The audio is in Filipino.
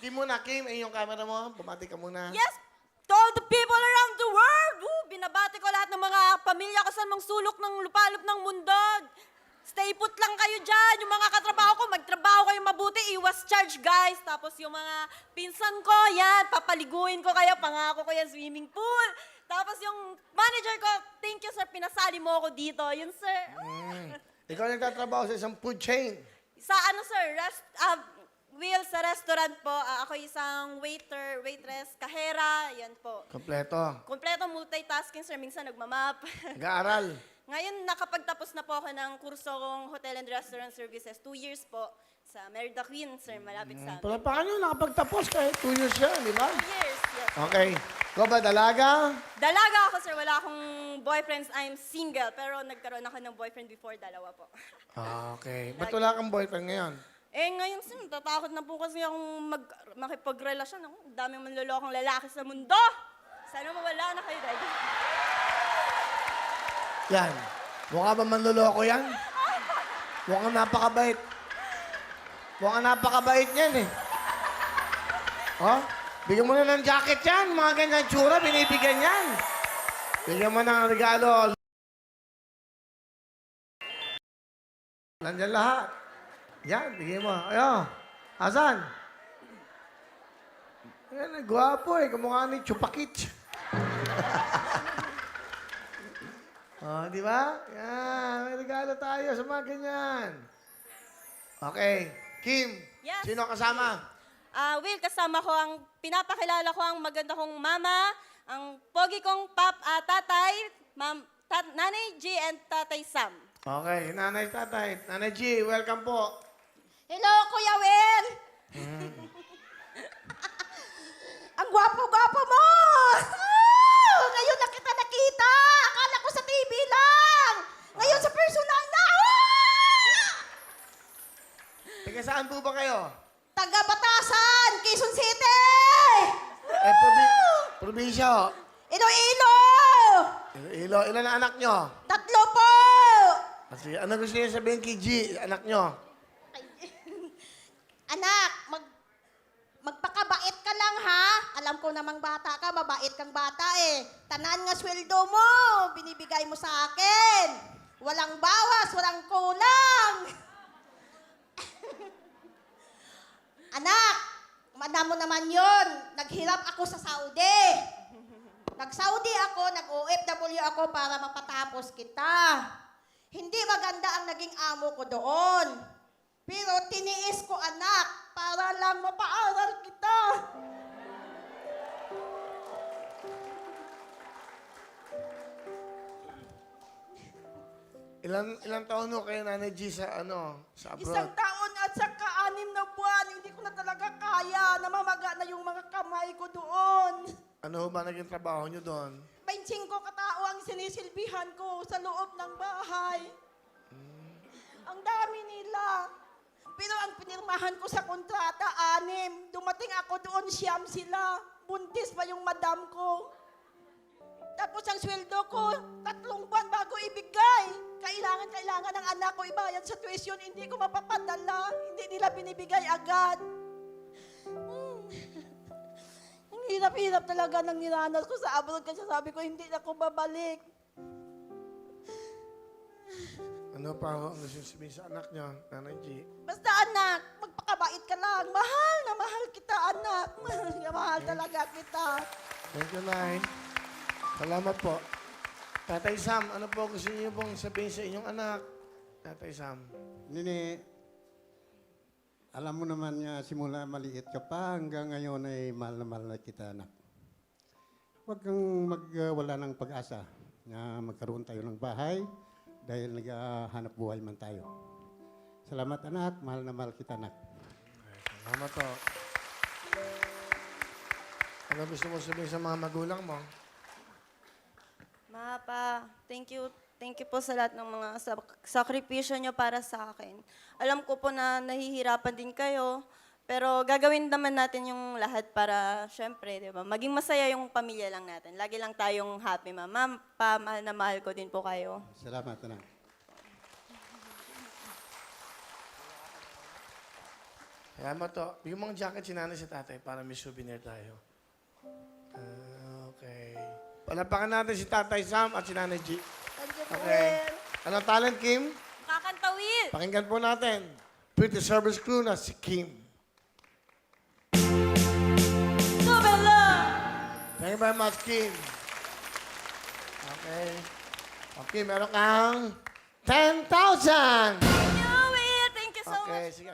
Kim muna, Kim, ay yung camera mo. Bumati ka muna. Yes! To all the people around the world! Binabati ko lahat ng mga pamilya ko sa mga sulok ng lupalop ng mundo. Stay put lang kayo dyan. Yung mga katrabaho ko, magtrabaho kayo mabuti. Iwas charge, guys. Tapos yung mga pinsan ko, yan, papaliguin ko kayo. Pangako ko yan, swimming pool. Tapos yung manager ko, thank you, sir. Pinasali mo ako dito. Yun, sir. Ikaw nagtatrabaho sa isang food chain. Sa ano, sir? Will, sa restaurant po. Ako isang waiter, waitress, kahera. Yan po. Kompleto. Kompleto multitasking, sir. Minsan nagmamap. Nag-aaral. Ngayon, nakapagtapos na po ako ng kursong Hotel and Restaurant Services. 2 years po sa Merida Queen, sir. Malapit sa amin. Palapakan nyo, nakapagtapos kahit 2 years yan, di ba? 2 years, yes. Okay. Ikaw ba, dalaga? Dalaga ako, sir. Wala akong boyfriends. I'm single. Pero nagkaroon ako ng boyfriend before, dalawa po. Okay. Ba't wala kang boyfriend ngayon? Ngayon, sir, natatakot na po kasi akong makipagrelasyon. Ako, ang daming manlolokong lalaki sa mundo. Sana mawala na kayo, Daddy. Yan. Mukha ba manloloko yan? Mukhang napakabait. Mukhang napakabait yan eh. Oh? Bigyan mo na ng jacket yan. Mga ganyan tsura, binibigyan yan. Bigyan mo ng regalo. Nandiyan lahat. Yan, bigyan mo. Ayo. Asan? Yan, gwapo eh. Kumukha ni Chupakit. Oh, di ba? Yan, may regalo tayo sa mga ganyan. Okay. Kim, Yes. sino kasama? Will, kasama ko ang, pinapakilala ko ang maganda kong mama, ang pogi kong tatay, Nanay G and Tatay Sam. Okay, Nanay Tatay. Nanay G, welcome po. Hello, Kuya Will! Ang gwapo-gwapo mo! Ngayon na kita nakita! Akala ko sa TV lang! Ngayon sa personal na! Taga saan po ba kayo? Taga Batasan, Quezon City! Eh, probinsya ho. Iloilo! Iloilo, ilan ang anak nyo? 3 po! Kasi, ano gusto niyo sabihin kay G, anak nyo? Anak, magpakabait ka lang ha. Alam ko namang bata ka, mabait kang bata eh. Tanan nga sweldo mo, binibigay mo sa akin. Walang bawas, walang kulang. Anak, madamo naman yon. Naghirap ako sa Saudi. Nag-Saudi ako, nag-OFW ako para mapatapos kita. Hindi maganda ang naging amo ko doon. Pero tiniis ko, anak, para lang mapaaral kita. Ilang taon ho kayo, Nanay G, sa abroad? 1 taon at saka 6 na buwan, hindi ko na talaga kaya. Namamaga na yung mga kamay ko doon. Ano ho ba naging trabaho nyo doon? 25 katao ang sinisilbihan ko sa loob ng bahay. Ang dami nila. Pero ang pinirmahan ko sa kontrata, 6. Dumating ako doon, 9 sila. Buntis pa yung madam ko. Tapos ang sweldo ko, 3 buwan bago ibigay. Kailangan ng anak ko ibayad sa tuition. Hindi ko mapapadala. Hindi nila binibigay agad. Ang hirap-hirap talaga ng niranas ko sa abroad kasi sabi ko, hindi na ako babalik. Ano pa ho ang gusto sabihin sa anak nyo, Nanay G? Basta anak, magpakabait ka lang. Mahal na mahal kita, anak. Mahal talaga kita. Thank you, Nay. Salamat po. Tatay Sam, ano po gusto niyo pong sabihin sa inyong anak? Tatay Sam. Nini, alam mo naman nga simula maliit ka pa hanggang ngayon ay mahal na kita, anak. Huwag kang magwala ng pag-asa na magkaroon tayo ng bahay dahil naghahanap buhay man tayo. Salamat, anak. Mahal na mahal kita, anak. Salamat po. Ano gusto mo sabihin sa mga magulang mo? Mapa, thank you po sa lahat ng mga sakripisyo nyo para sa akin. Alam ko po na nahihirapan din kayo, pero gagawin naman natin yung lahat para, syempre, di ba, maging masaya yung pamilya lang natin. Lagi lang tayong happy, Mama. Pa, mahal na mahal ko din po kayo. Salamat, anak. Kaya mo to. Bigyan mo ng jacket si nanay si tatay para may souvenir tayo. Okay. Palapakan natin si Tatay Sam at si Nanay G. Thank you po Okay. rin. Anong talent, Kim? Kakantawin. Pakinggan po natin. Pretty Service Crew na si Kim. Nobela. Thank you very much, Kim. Okay. Okay, meron kang 10,000! Thank you so much. Okay, sige.